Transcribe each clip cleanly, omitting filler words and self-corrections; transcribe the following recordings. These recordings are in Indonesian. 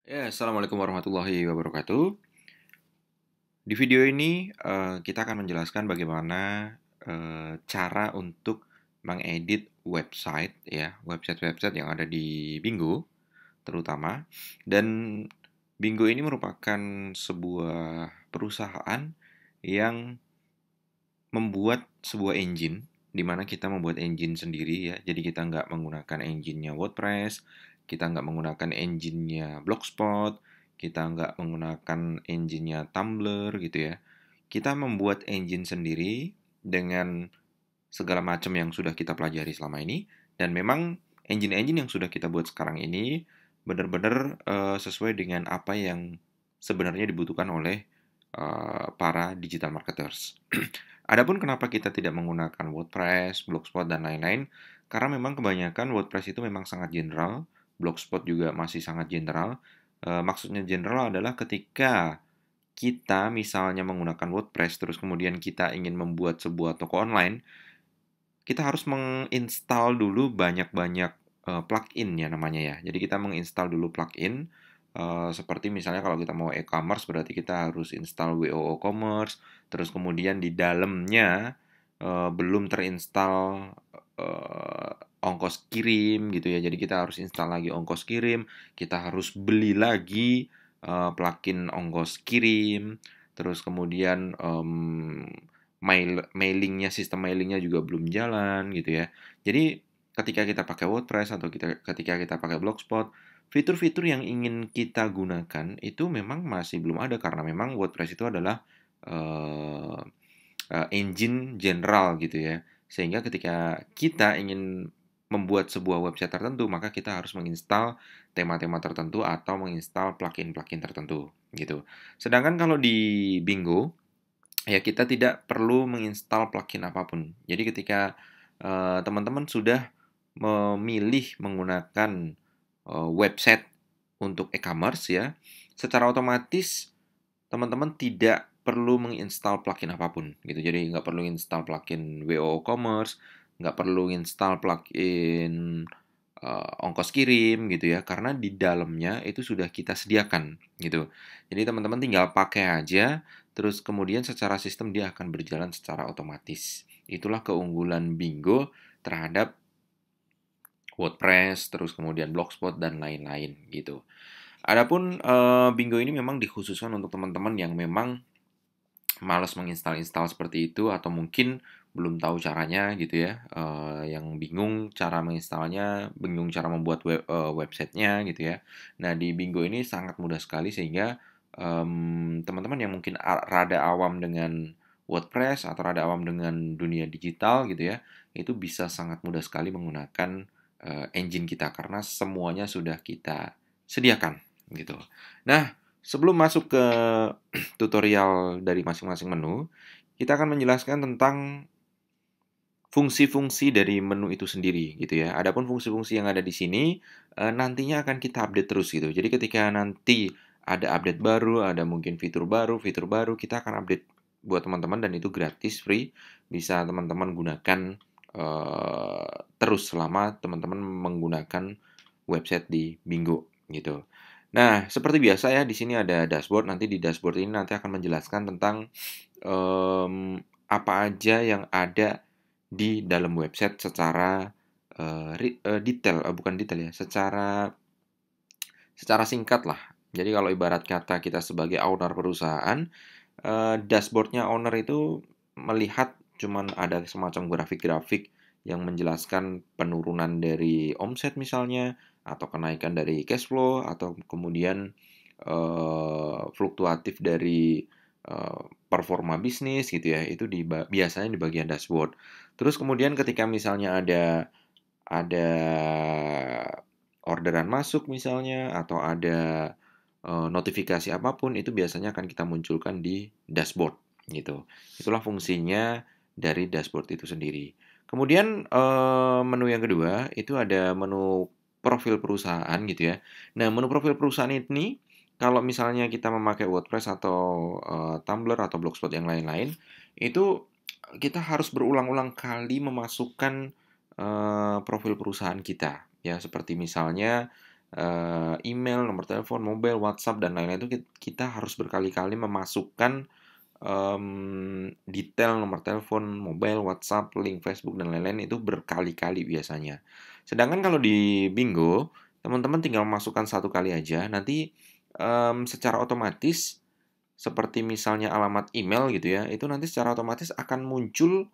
Ya, assalamualaikum warahmatullahi wabarakatuh. Di video ini kita akan menjelaskan bagaimana cara untuk mengedit website ya, website-website yang ada di Bingo terutama. Dan Bingo ini merupakan sebuah perusahaan yang membuat sebuah engine, di mana kita membuat engine sendiri ya. Jadi kita nggak menggunakan engine-nya WordPress, kita nggak menggunakan engine-nya Blogspot, kita nggak menggunakan engine-nya Tumblr gitu ya. Kita membuat engine sendiri dengan segala macam yang sudah kita pelajari selama ini, dan memang engine-engine yang sudah kita buat sekarang ini benar-benar sesuai dengan apa yang sebenarnya dibutuhkan oleh para digital marketers. Adapun kenapa kita tidak menggunakan WordPress, Blogspot, dan lain-lain, karena memang kebanyakan WordPress itu memang sangat general, Blogspot juga masih sangat general. Maksudnya general adalah ketika kita misalnya menggunakan WordPress, terus kemudian kita ingin membuat sebuah toko online, kita harus menginstal dulu banyak-banyak plugin ya namanya ya. Jadi kita menginstal dulu plugin, seperti misalnya kalau kita mau e-commerce berarti kita harus install WooCommerce, Commerce, terus kemudian di dalamnya belum terinstall eh, ongkos kirim gitu ya. Jadi kita harus install lagi ongkos kirim, kita harus beli lagi plugin ongkos kirim, terus kemudian sistem mailingnya juga belum jalan gitu ya. Jadi ketika kita pakai WordPress atau ketika kita pakai Blogspot, fitur-fitur yang ingin kita gunakan itu memang masih belum ada karena memang WordPress itu adalah eh, engine general gitu ya. Sehingga ketika kita ingin membuat sebuah website tertentu, maka kita harus menginstal tema-tema tertentu atau menginstal plugin-plugin tertentu gitu. Sedangkan kalau di Bingo, ya kita tidak perlu menginstal plugin apapun. Jadi ketika teman-teman sudah memilih menggunakan website untuk e-commerce ya, secara otomatis teman-teman tidak perlu menginstal plugin apapun gitu. Jadi nggak perlu install plugin WooCommerce, nggak perlu install plugin ongkos kirim gitu ya, karena di dalamnya itu sudah kita sediakan gitu. Jadi teman-teman tinggal pakai aja, terus kemudian secara sistem dia akan berjalan secara otomatis. Itulah keunggulan Bingo terhadap WordPress, terus kemudian Blogspot dan lain-lain gitu. Adapun Bingo ini memang dikhususkan untuk teman-teman yang memang malas menginstal-install seperti itu atau mungkin belum tahu caranya gitu ya, yang bingung cara menginstalnya, bingung cara membuat websitenya gitu ya. Nah di Bingo ini sangat mudah sekali sehingga teman-teman yang mungkin rada awam dengan WordPress atau rada awam dengan dunia digital gitu ya, itu bisa sangat mudah sekali menggunakan engine kita karena semuanya sudah kita sediakan gitu. Nah sebelum masuk ke tutorial dari masing-masing menu, kita akan menjelaskan tentang fungsi-fungsi dari menu itu sendiri gitu ya. Adapun fungsi-fungsi yang ada di sini nantinya akan kita update terus gitu. Jadi ketika nanti ada update baru, ada mungkin fitur baru, kita akan update buat teman-teman dan itu gratis, free. Bisa teman-teman gunakan terus selama teman-teman menggunakan website di Bingo gitu. Nah, seperti biasa ya, di sini ada dashboard. Nanti di dashboard ini nanti akan menjelaskan tentang apa aja yang ada di dalam website secara detail, bukan detail ya, secara singkat lah. Jadi kalau ibarat kata kita sebagai owner perusahaan, dashboardnya owner itu melihat cuman ada semacam grafik-grafik yang menjelaskan penurunan dari omset misalnya, atau kenaikan dari cash flow, atau kemudian fluktuatif dari performa bisnis gitu ya, itu biasanya di bagian dashboard. Terus kemudian ketika misalnya ada orderan masuk misalnya atau ada notifikasi apapun itu biasanya akan kita munculkan di dashboard gitu. Itulah fungsinya dari dashboard itu sendiri. Kemudian menu yang kedua itu ada menu profil perusahaan gitu ya. Nah, menu profil perusahaan ini kalau misalnya kita memakai WordPress atau Tumblr atau Blogspot yang lain-lain, itu kita harus berulang-ulang kali memasukkan profil perusahaan kita. Ya, seperti misalnya email, nomor telepon, mobile, WhatsApp, dan lain-lain itu kita harus berkali-kali memasukkan detail nomor telepon, mobile, WhatsApp, link Facebook, dan lain-lain itu berkali-kali biasanya. Sedangkan kalau di Bingo, teman-teman tinggal masukkan satu kali aja, nanti secara otomatis seperti misalnya alamat email gitu ya, itu nanti secara otomatis akan muncul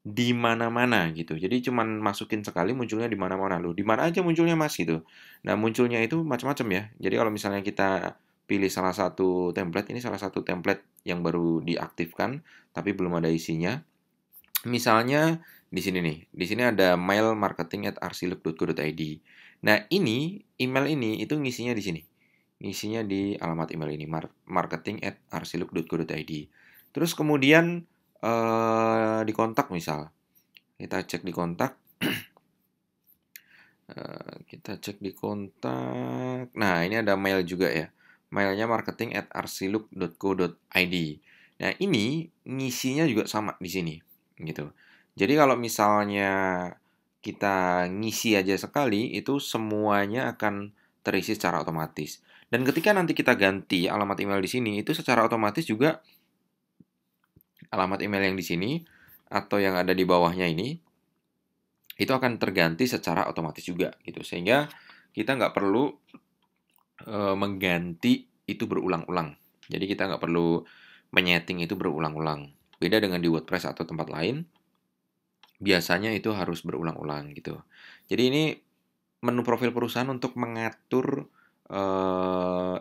di mana-mana gitu. Jadi cuman masukin sekali munculnya di mana-mana. Loh, di mana aja munculnya Mas gitu. Nah, munculnya itu macam-macam ya. Jadi kalau misalnya kita pilih salah satu template, ini salah satu template yang baru diaktifkan tapi belum ada isinya. Misalnya di sini nih. Di sini ada mail marketing@arsilook.co.id. Nah, ini email ini itu ngisinya di sini. Ngisinya di alamat email ini marketing@arsilook.co.id. Terus kemudian di kontak misal. Kita cek di kontak. Kita cek di kontak. Nah, ini ada mail juga ya. Mailnya marketing@arsilook.co.id. Nah, ini ngisinya juga sama di sini, gitu. Jadi kalau misalnya kita ngisi aja sekali, itu semuanya akan terisi secara otomatis. Dan ketika nanti kita ganti alamat email di sini, itu secara otomatis juga alamat email yang di sini atau yang ada di bawahnya ini itu akan terganti secara otomatis juga gitu, sehingga kita nggak perlu mengganti itu berulang-ulang. Jadi kita nggak perlu menyeting itu berulang-ulang. Beda dengan di WordPress atau tempat lain, biasanya itu harus berulang-ulang gitu. Jadi ini menu profil perusahaan untuk mengatur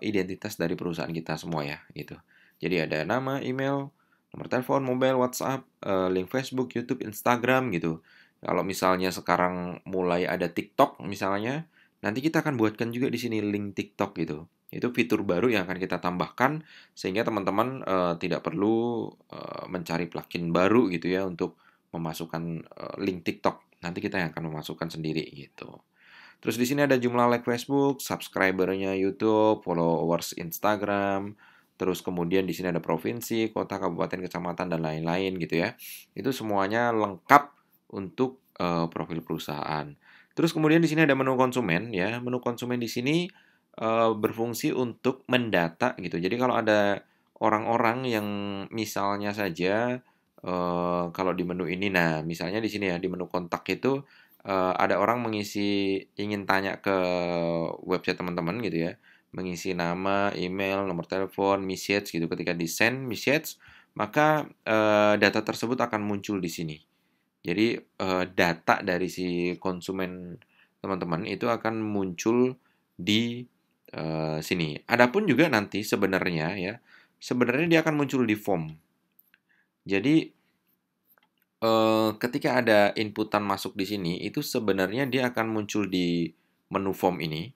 identitas dari perusahaan kita semua ya gitu. Jadi ada nama, email, nomor telepon, mobile, WhatsApp, link Facebook, YouTube, Instagram gitu. Kalau misalnya sekarang mulai ada TikTok misalnya, nanti kita akan buatkan juga di sini link TikTok gitu. Itu fitur baru yang akan kita tambahkan sehingga teman-teman tidak perlu mencari plugin baru gitu ya untuk memasukkan link TikTok. Nanti kita yang akan memasukkan sendiri gitu. Terus di sini ada jumlah like Facebook, subscribernya YouTube, followers Instagram, terus kemudian di sini ada provinsi, kota, kabupaten, kecamatan, dan lain-lain gitu ya. Itu semuanya lengkap untuk profil perusahaan. Terus kemudian di sini ada menu konsumen ya. Menu konsumen di sini berfungsi untuk mendata gitu. Jadi kalau ada orang-orang yang misalnya saja kalau di menu ini, nah misalnya di sini ya di menu kontak itu ada orang ingin tanya ke website teman-teman gitu ya, mengisi nama, email, nomor telepon, message gitu. Ketika di send message, maka data tersebut akan muncul di sini. Jadi data dari si konsumen teman-teman itu akan muncul di sini. Adapun juga nanti sebenarnya ya, sebenarnya dia akan muncul di form. Jadi ketika ada inputan masuk di sini, itu sebenarnya dia akan muncul di menu form ini,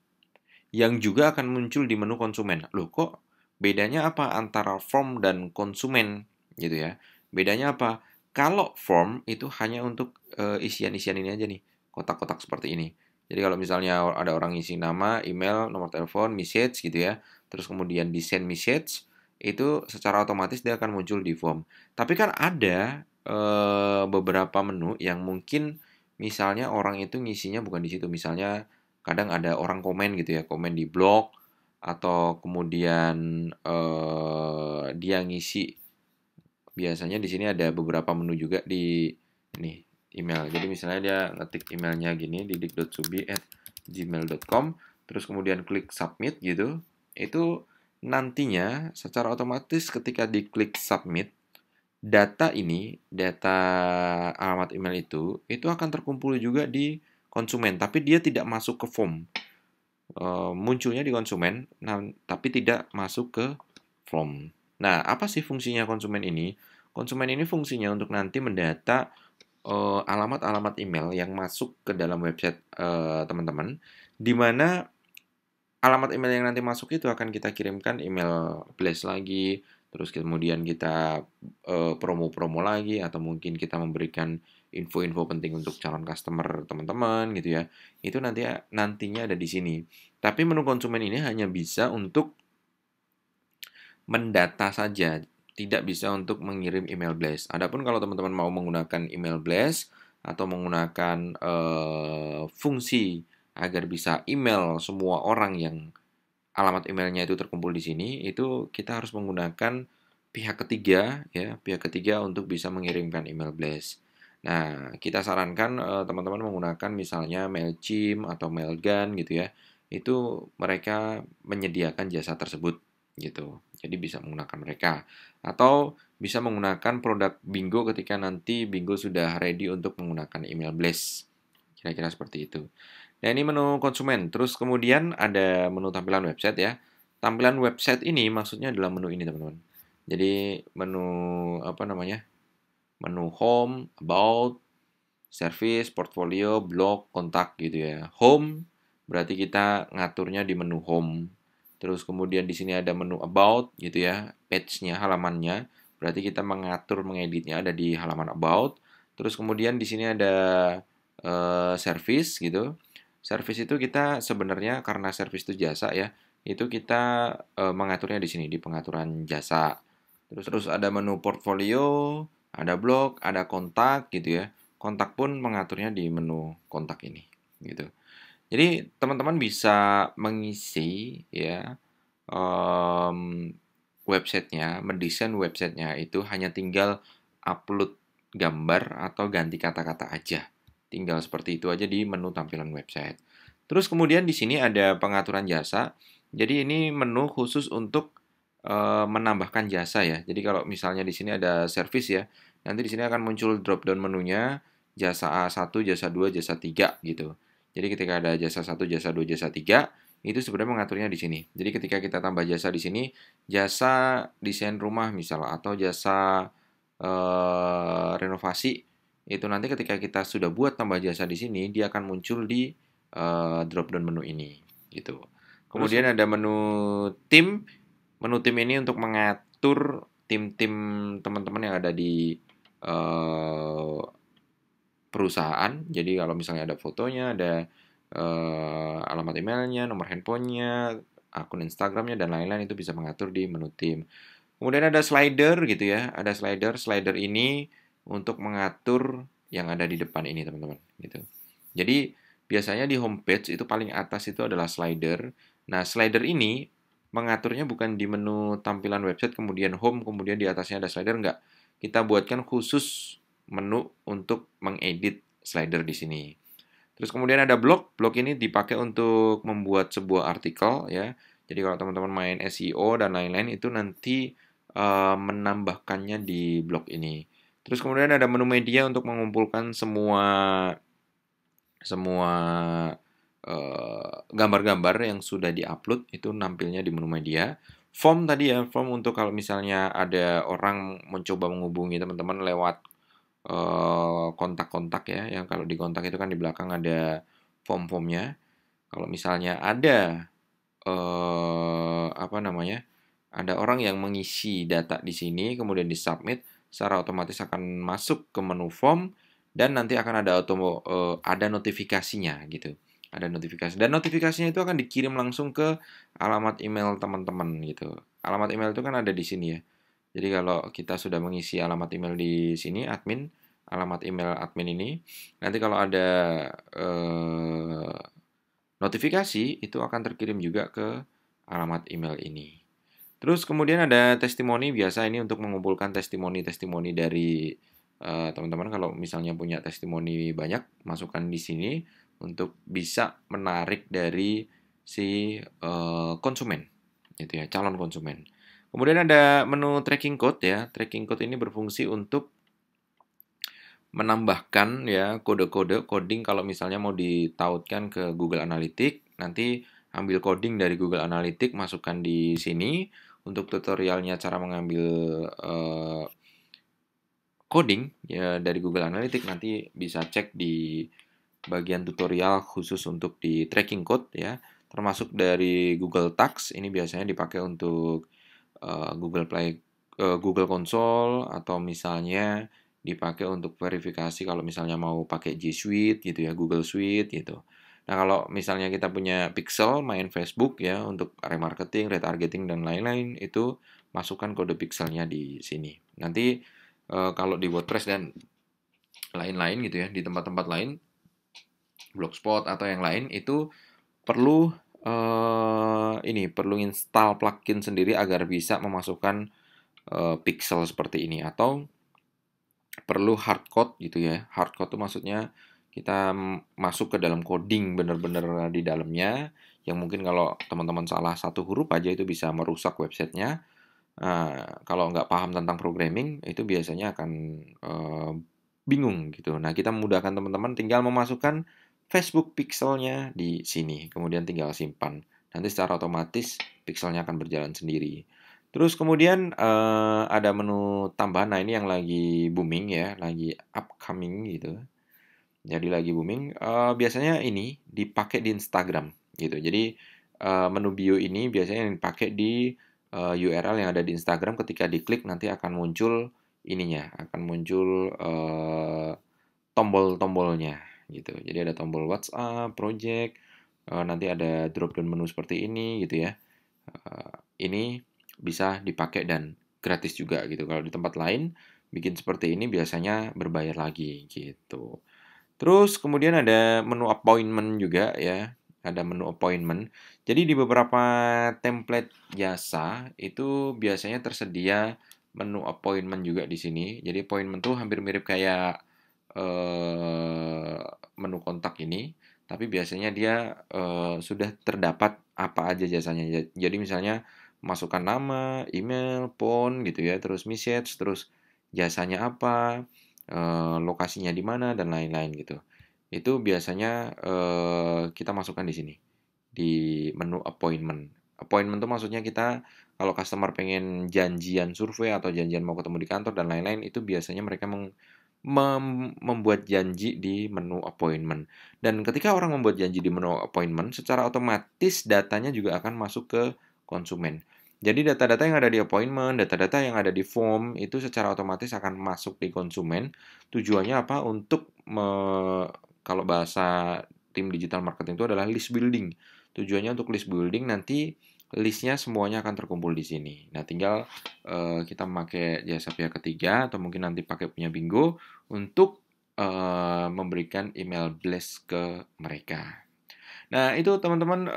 yang juga akan muncul di menu konsumen. Loh, kok bedanya apa antara form dan konsumen gitu ya? Bedanya apa? Kalau form itu hanya untuk isian-isian ini aja nih, kotak-kotak seperti ini. Jadi kalau misalnya ada orang isi nama, email, nomor telepon, message gitu ya, terus kemudian di send message, itu secara otomatis dia akan muncul di form. Tapi kan ada beberapa menu yang mungkin misalnya orang itu ngisinya bukan di situ. Misalnya kadang ada orang komen gitu ya, komen di blog atau kemudian dia ngisi. Biasanya di sini ada beberapa menu juga di ini email. Jadi misalnya dia ngetik emailnya gini didik.subi@gmail.com, terus kemudian klik submit gitu. Itu nantinya secara otomatis ketika diklik submit, data ini, data alamat email itu akan terkumpul juga di konsumen, tapi dia tidak masuk ke form. Munculnya di konsumen, nah, tapi tidak masuk ke form. Nah, apa sih fungsinya konsumen ini? Konsumen ini fungsinya untuk nanti mendata alamat-alamat email yang masuk ke dalam website teman-teman, di mana alamat email yang nanti masuk itu akan kita kirimkan email blast lagi, terus kemudian kita promo-promo lagi, atau mungkin kita memberikan info-info penting untuk calon customer teman-teman gitu ya. Itu nantinya ada di sini. Tapi menu konsumen ini hanya bisa untuk mendata saja, tidak bisa untuk mengirim email blast. Adapun kalau teman-teman mau menggunakan email blast atau menggunakan fungsi agar bisa email semua orang yang alamat emailnya itu terkumpul di sini, itu kita harus menggunakan pihak ketiga ya, pihak ketiga untuk bisa mengirimkan email blast. Nah, kita sarankan teman-teman menggunakan misalnya Mailchimp atau Mailgun gitu ya. Itu mereka menyediakan jasa tersebut gitu. Jadi bisa menggunakan mereka atau bisa menggunakan produk Bingo ketika nanti Bingo sudah ready untuk menggunakan email blast. Kira-kira seperti itu. Nah, ini menu konsumen. Terus kemudian ada menu tampilan website ya. Tampilan website ini maksudnya adalah menu ini, teman-teman. Jadi menu apa namanya? Menu home, about, service, portfolio, blog, kontak gitu ya. Home berarti kita ngaturnya di menu home. Terus kemudian di sini ada menu about gitu ya, page-nya, halamannya. Berarti kita mengatur, mengeditnya ada di halaman about. Terus kemudian di sini ada service gitu. Service itu kita sebenarnya karena service itu jasa ya, itu kita mengaturnya di sini di pengaturan jasa. Terus ada menu portfolio, ada blog, ada kontak gitu ya. Kontak pun mengaturnya di menu kontak ini gitu. Jadi teman-teman bisa mengisi ya websitenya, mendesain websitenya itu hanya tinggal upload gambar atau ganti kata-kata aja. Tinggal seperti itu aja di menu tampilan website. Terus kemudian di sini ada pengaturan jasa. Jadi ini menu khusus untuk menambahkan jasa ya. Jadi kalau misalnya di sini ada service ya, nanti di sini akan muncul drop down menunya jasa A1, jasa 2, jasa 3 gitu. Jadi ketika ada jasa 1, jasa 2, jasa 3, itu sebenarnya mengaturnya di sini. Jadi ketika kita tambah jasa di sini, jasa desain rumah misalnya atau jasa renovasi, itu nanti ketika kita sudah buat tambah jasa di sini, dia akan muncul di drop down menu ini gitu. Kemudian ada menu tim. Menu tim ini untuk mengatur tim-tim teman-teman yang ada di perusahaan. Jadi kalau misalnya ada fotonya, ada alamat emailnya, nomor handphonenya, akun Instagramnya, dan lain-lain itu bisa mengatur di menu tim. Kemudian ada slider gitu ya, ada slider. Slider ini untuk mengatur yang ada di depan ini teman-teman gitu. Jadi biasanya di homepage itu paling atas itu adalah slider. Nah, slider ini mengaturnya bukan di menu tampilan website, kemudian home, kemudian di atasnya ada slider, enggak. Kita buatkan khusus menu untuk mengedit slider di sini. Terus kemudian ada blog. Blog ini dipakai untuk membuat sebuah artikel ya. Jadi kalau teman-teman main SEO dan lain-lain itu nanti menambahkannya di blog ini. Terus kemudian ada menu media untuk mengumpulkan semua semua gambar-gambar yang sudah diupload itu nampilnya di menu media. Form tadi ya, form untuk kalau misalnya ada orang mencoba menghubungi teman-teman lewat kontak-kontak ya, yang kalau di kontak itu kan di belakang ada form-formnya. Kalau misalnya ada apa namanya, ada orang yang mengisi data di sini, kemudian di-submit, secara otomatis akan masuk ke menu form dan nanti akan ada notifikasinya gitu. Ada notifikasi dan notifikasinya itu akan dikirim langsung ke alamat email teman-teman gitu. Alamat email itu kan ada di sini ya. Jadi kalau kita sudah mengisi alamat email di sini, alamat email admin ini, nanti kalau ada notifikasi itu akan terkirim juga ke alamat email ini. Terus kemudian ada testimoni, biasa ini untuk mengumpulkan testimoni-testimoni dari teman-teman. Kalau misalnya punya testimoni banyak, masukkan di sini untuk bisa menarik dari si konsumen, gitu ya, calon konsumen. Kemudian ada menu tracking code ya. Tracking code ini berfungsi untuk menambahkan ya kode-kode coding kalau misalnya mau ditautkan ke Google Analytics, nanti ambil coding dari Google Analytics, masukkan di sini. Untuk tutorialnya cara mengambil coding ya dari Google Analytics nanti bisa cek di bagian tutorial khusus untuk di tracking code ya, termasuk dari Google Tags. Ini biasanya dipakai untuk Google Play, Google Console, atau misalnya dipakai untuk verifikasi kalau misalnya mau pakai G Suite gitu ya, Google Suite gitu. Nah, kalau misalnya kita punya Pixel, main Facebook ya untuk remarketing, retargeting dan lain-lain, itu masukkan kode pixelnya di sini. Nanti kalau di WordPress dan lain-lain gitu ya, di tempat-tempat lain Blogspot atau yang lain itu perlu perlu install plugin sendiri agar bisa memasukkan pixel seperti ini, atau perlu hardcode gitu ya. Hardcode itu maksudnya kita masuk ke dalam coding bener-bener di dalamnya, yang mungkin kalau teman-teman salah satu huruf aja itu bisa merusak websitenya. Kalau nggak paham tentang programming itu biasanya akan bingung gitu. Nah, kita memudahkan teman-teman tinggal memasukkan Facebook pixelnya di sini, kemudian tinggal simpan. Nanti secara otomatis pixelnya akan berjalan sendiri. Terus kemudian ada menu tambahan. Nah, ini yang lagi booming ya, lagi upcoming gitu. Jadi lagi booming. Biasanya ini dipakai di Instagram gitu. Jadi menu bio ini biasanya yang dipakai di URL yang ada di Instagram. Ketika diklik nanti akan muncul ininya, akan muncul tombol-tombolnya gitu. Jadi ada tombol WhatsApp, project, nanti ada drop down menu seperti ini gitu ya. Ini bisa dipakai dan gratis juga gitu. Kalau di tempat lain bikin seperti ini biasanya berbayar lagi gitu. Terus kemudian ada menu appointment juga ya. Ada menu appointment. Jadi di beberapa template jasa itu biasanya tersedia menu appointment juga di sini. Jadi appointment tuh hampir mirip kayak menu kontak ini, tapi biasanya dia sudah terdapat apa aja jasanya. Jadi misalnya masukkan nama, email, phone gitu ya, terus message, terus jasanya apa, lokasinya di mana dan lain-lain gitu. Itu biasanya kita masukkan di sini di menu appointment. Appointment itu maksudnya kita kalau customer pengen janjian survei atau janjian mau ketemu di kantor dan lain-lain itu biasanya mereka membuat janji di menu appointment. Dan ketika orang membuat janji di menu appointment, secara otomatis datanya juga akan masuk ke konsumen. Jadi data-data yang ada di appointment, data-data yang ada di form itu secara otomatis akan masuk di konsumen. Tujuannya apa? Untuk kalau bahasa tim digital marketing itu adalah list building. Tujuannya untuk list building, nanti listnya semuanya akan terkumpul di sini. Nah, tinggal kita memakai jasa pihak ketiga atau mungkin nanti pakai punya Bingo untuk memberikan email blast ke mereka. Nah, itu teman-teman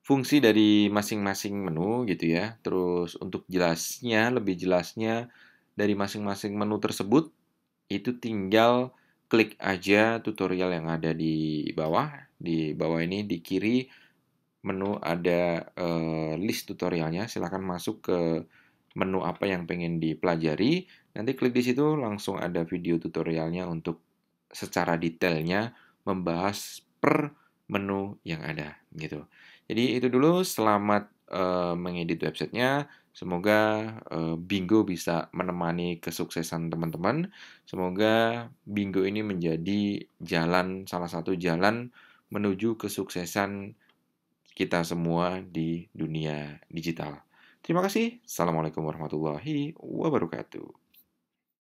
fungsi dari masing-masing menu gitu ya. Terus untuk lebih jelasnya dari masing-masing menu tersebut, itu tinggal klik aja tutorial yang ada di bawah. Di bawah ini di kiri menu ada list tutorialnya. Silahkan masuk ke menu apa yang pengen dipelajari. Nanti klik di situ langsung ada video tutorialnya untuk secara detailnya membahas per menu yang ada gitu. Jadi itu dulu, selamat mengedit websitenya. Semoga Bingo bisa menemani kesuksesan teman-teman. Semoga Bingo ini menjadi salah satu jalan menuju kesuksesan kita semua di dunia digital. Terima kasih. Assalamualaikum warahmatullahi wabarakatuh.